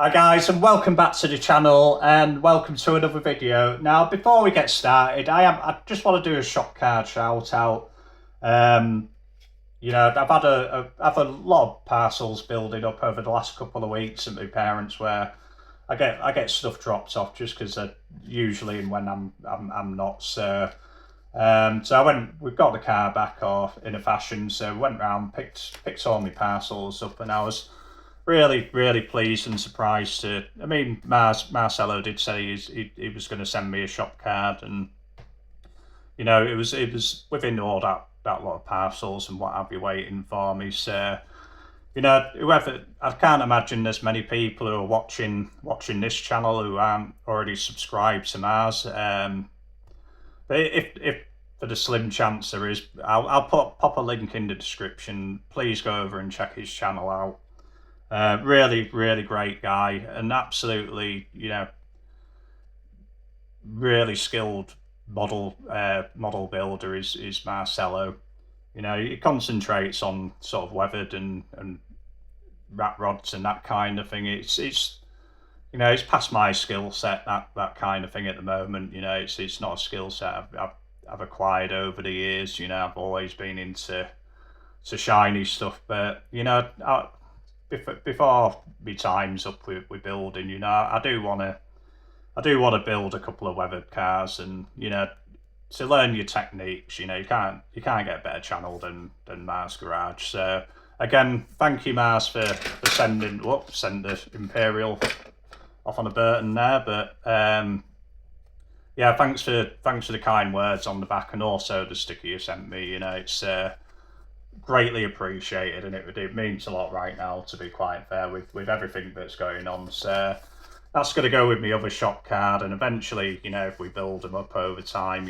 Hi guys, and welcome back to the channel and welcome to another video. Now before we get started, I just want to do a shop card shout out. I've had a lot of parcels building up over the last couple of weeks at my parents where I get stuff dropped off just because they're usually in when I'm not. So we've got the car back off in a fashion, so went round, picked all my parcels up, and I was really pleased and surprised Marcello did say he was going to send me a shop card, and it was within all that lot of parcels and what have you waiting for me. So whoever, I can't imagine there's many people who are watching this channel who aren't already subscribed to Mars. But if for the slim chance there is, I'll pop a link in the description. Please go over and check his channel out. Really great guy, and absolutely, really skilled model builder is Marcello. He concentrates on sort of weathered and rat rods and that kind of thing. It's past my skill set, that kind of thing at the moment. It's not a skill set I've acquired over the years. I've always been into shiny stuff, but before my time's up with building, I do want to build a couple of weathered cars, and to learn your techniques. You can't get a better channel than Mars Garage. So again, thank you, Mars, for sending the Imperial off on a Burton there. But yeah, thanks for the kind words on the back, and also the sticker you sent me. It's greatly appreciated, and it means a lot right now, to be quite fair, with everything that's going on. So that's going to go with my other shop card, and eventually, if we build them up over time,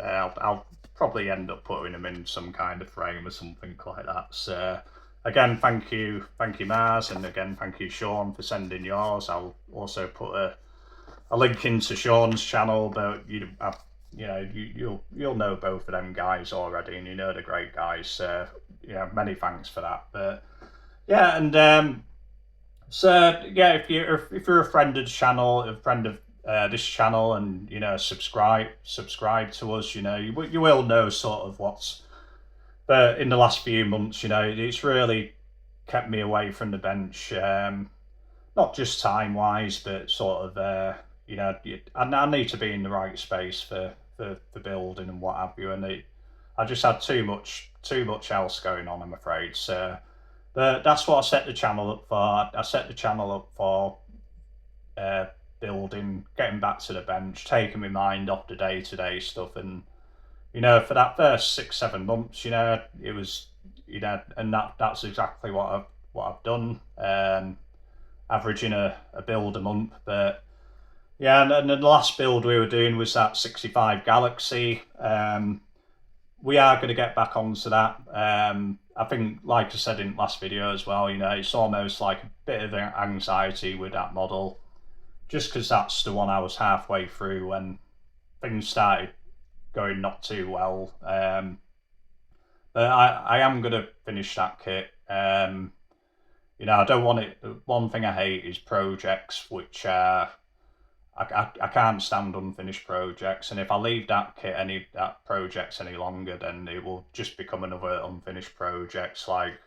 I'll probably end up putting them in some kind of frame or something like that. So again, thank you Mars, and again thank you Shawn for sending yours. I'll also put a link into Shawn's channel, but you'll know both of them guys already, and they're great guys. So many thanks for that. But yeah, and so yeah, if you're a friend of the channel, a friend of this channel, and subscribe to us, you will know sort of what's. But in the last few months, it's really kept me away from the bench, not just time wise, but sort of I need to be in the right space for building and what have you, and I just had too much else going on, I'm afraid. So, but that's what I set the channel up for. I set the channel up for building, getting back to the bench, taking my mind off the day-to-day stuff, and for that first 6-7 months, it was, and that's exactly what I've done, averaging a build a month. But yeah, and the last build we were doing was that 65 Galaxy. We are going to get back onto that. I think, like I said in the last video as well, it's almost like a bit of anxiety with that model, just because that's the one I was halfway through when things started going not too well. But I am going to finish that kit. I don't want it. One thing I hate is projects, which I can't stand unfinished projects, and if I leave that projects any longer, then it will just become another unfinished project. Like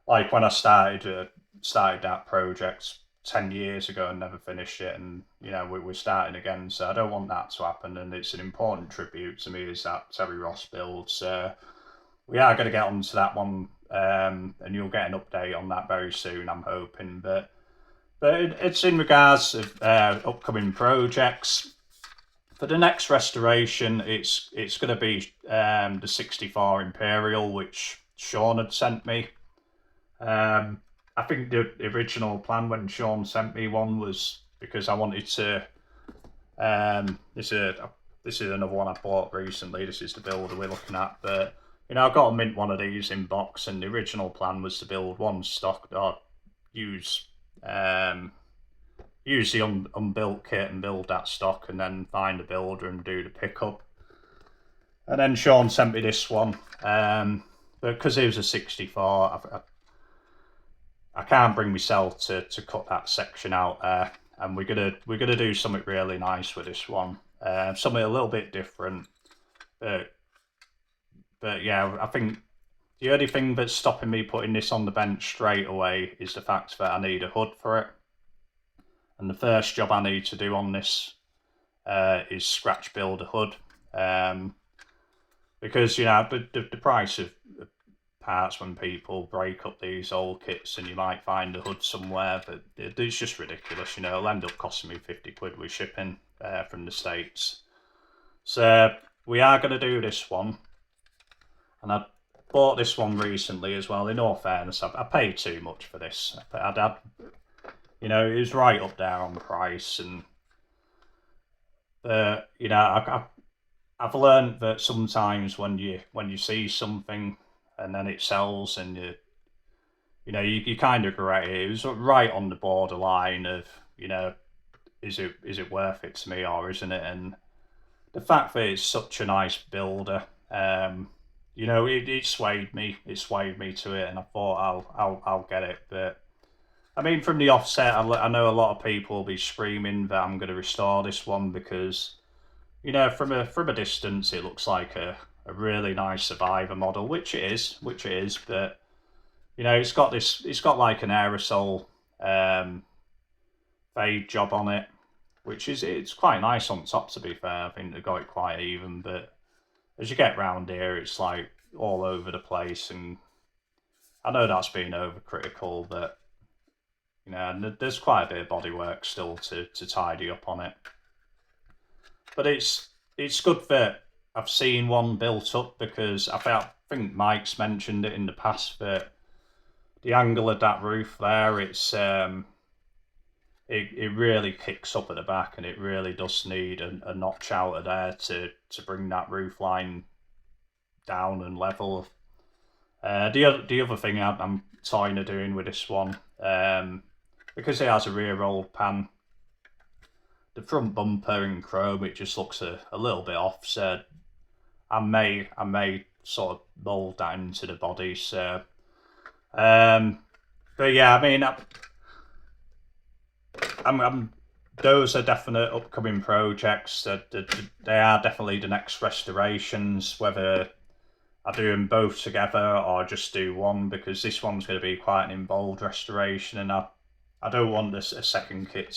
when I started that project 10 years ago and never finished it, and we're starting again. So I don't want that to happen, and it's an important tribute to me is that Terry Ross build. So we are going to get onto that one, and you'll get an update on that very soon, I'm hoping. But it's in regards of upcoming projects. For the next restoration, it's going to be the 64 Imperial, which Shawn had sent me. I think the original plan when Shawn sent me one was because I wanted to. This is another one I bought recently. This is the builder we're looking at, but I've got to mint one of these in box, and the original plan was to build one stock or use the unbuilt kit and build that stock, and then find a builder and do the pickup. And then Shawn sent me this one, but because it was a 64, I can't bring myself to cut that section out there, and we're gonna do something really nice with this one, something a little bit different. But yeah, I think the only thing that's stopping me putting this on the bench straight away is the fact that I need a hood for it, and the first job I need to do on this is scratch build a hood, because you know the price of parts when people break up these old kits, and you might find a hood somewhere, but it's just ridiculous. You know, it'll end up costing me 50 quid with shipping from the States. So we are going to do this one, and I bought this one recently as well. In all fairness, I paid too much for this. You know, it was right up there on the price, and you know, I've learned that sometimes when you see something and then it sells, and you know, you kind of regret it. It was right on the borderline of, you know, is it worth it to me or isn't it? And the fact that it's such a nice builder, you know, it swayed me. It swayed me to it, and I thought I'll get it. But I mean, from the offset, I know a lot of people will be screaming that I'm going to restore this one because, you know, from a distance, it looks like a really nice Survivor model, which it is. But you know, it's got like an aerosol fade job on it, which it's quite nice on top. To be fair, I think they got it quite even. But as you get round here, it's like all over the place, and I know that's being overcritical, but you know, there's quite a bit of bodywork still to tidy up on it. But it's good that I've seen one built up, because I think Mike's mentioned it in the past that the angle of that roof there, it really kicks up at the back, and it really does need a notch out of there to bring that roof line down and level. The other thing I'm toying of doing with this one, because it has a rear roll pan, the front bumper in chrome, it just looks a little bit off. So I may sort of mould that into the body. So, but yeah, I mean, I'm those are definite upcoming projects. That they are definitely the next restorations. Whether I do them both together or just do one, because this one's going to be quite an involved restoration, and I don't want a second kit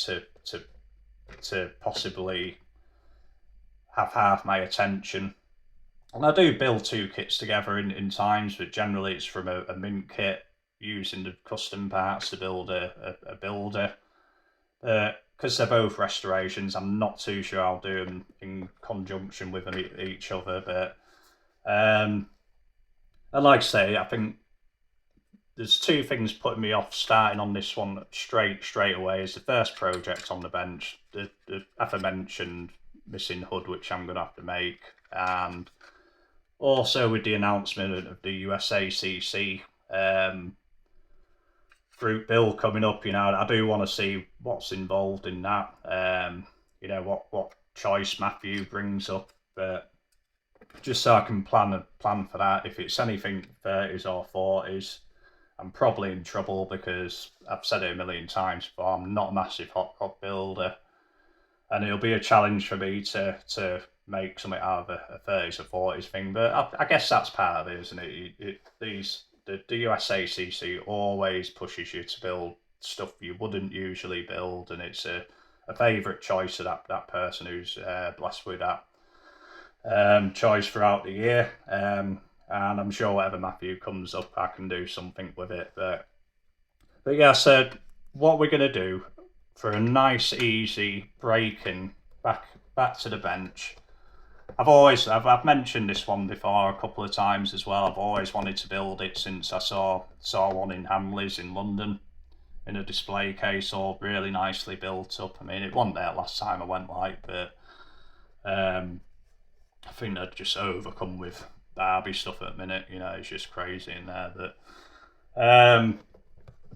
to possibly have half my attention. And I do build two kits together in times, but generally it's from a mint kit using the custom parts to build a builder. Because they're both restorations, I'm not too sure I'll do them in conjunction with each other. But and like I say, I think there's two things putting me off starting on this one straight away. Is the first project on the bench, the aforementioned missing hood, which I'm going to have to make, and also with the announcement of the USACC fruit bill coming up. You know, I do want to see what's involved in that. You know, what choice Matthew brings up, but just so I can plan for that. If it's anything 30s or 40s, I'm probably in trouble, because I've said it a million times before, I'm not a massive hot rod builder, and it'll be a challenge for me to make something out of a 30s or 40s thing. But I guess that's part of it, isn't it? The USACC always pushes you to build stuff you wouldn't usually build, and it's a favourite choice of that person who's blessed with that choice throughout the year. And I'm sure whatever Matthew comes up, I can do something with it. But yeah, so what we're going to do for a nice, easy breaking back to the bench. I've mentioned this one before a couple of times as well. I've always wanted to build it since I saw one in Hamleys in London in a display case, all really nicely built up. I mean, it wasn't there last time I went, but I think they're just overcome with Barbie stuff at the minute. You know, it's just crazy in there.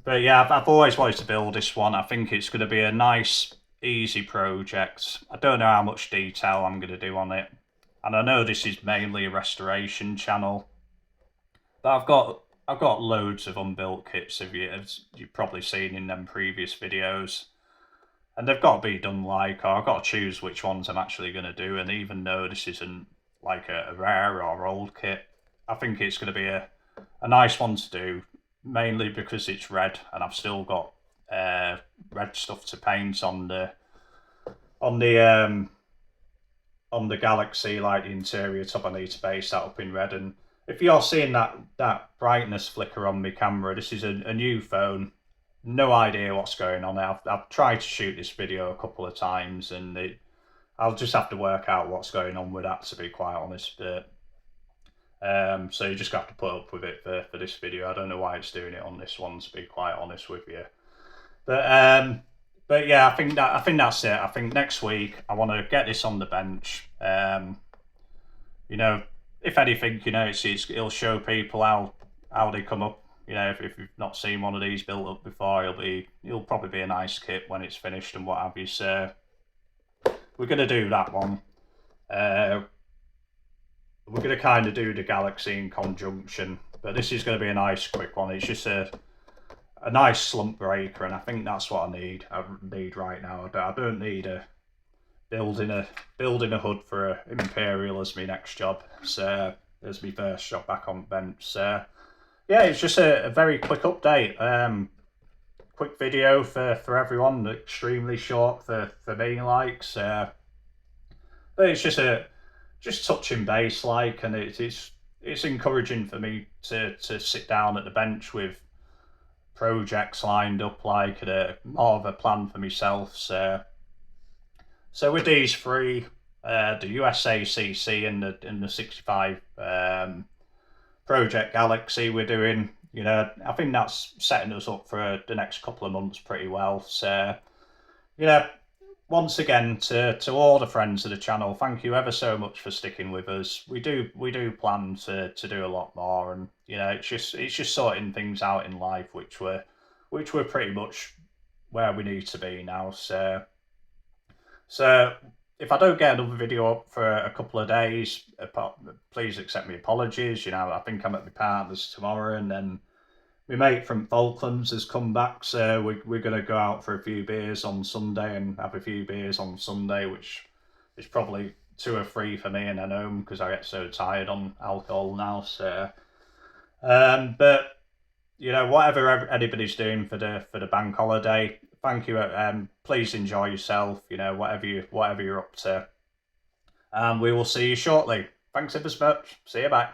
But yeah, I've always wanted to build this one. I think it's going to be a nice, easy project. I don't know how much detail I'm going to do on it, and I know this is mainly a restoration channel, but I've got I've got loads of unbuilt kits, as you've probably seen in them previous videos. And they've got to be done or I've got to choose which ones I'm actually going to do. And even though this isn't like a rare or old kit, I think it's going to be a nice one to do, mainly because it's red and I've still got red stuff to paint on on the um, the Galaxy, like the interior top. I need to base that up in red. And if you're seeing that brightness flicker on my camera, this is a new phone. No idea what's going on. I've tried to shoot this video a couple of times, and I'll just have to work out what's going on with that, to be quite honest. But so you just have to put up with it for this video. I don't know why it's doing it on this one, to be quite honest with you. But yeah, I think that's it. I think next week I want to get this on the bench. You know, if anything, you know, it'll show people how they come up. You know, if you've not seen one of these built up before, it'll probably be a nice kit when it's finished and what have you. So we're gonna do that one. We're gonna kind of do the Galaxy in conjunction, but this is gonna be a nice quick one. It's just a nice slump breaker, and I think that's what I need. I need right now. I don't need building a hood for a Imperial as my next job. So as my first job back on bench. So yeah, it's just a very quick update. Quick video for everyone. Extremely short for me, like. So, but it's just touching base, like, and it's encouraging for me to sit down at the bench with projects lined up, like, more of a plan for myself. So with these three, the USACC and the 65 Project Galaxy we're doing, you know, I think that's setting us up for the next couple of months pretty well. So, you know, once again to all the friends of the channel, thank you ever so much for sticking with us. We do plan to do a lot more, and you know, it's just sorting things out in life which we're pretty much where we need to be now. So if I don't get another video up for a couple of days, please accept my apologies. You know, I think I'm at my partner's tomorrow, and then my mate from Falklands has come back, so we're going to go out for a few beers on Sunday and have a few beers on Sunday, which is probably 2 or 3 for me and then home because I get so tired on alcohol now. So, but you know, whatever anybody's doing for the bank holiday, thank you. Please enjoy yourself. You know, whatever you're up to, and we will see you shortly. Thanks ever so much. See you, bye.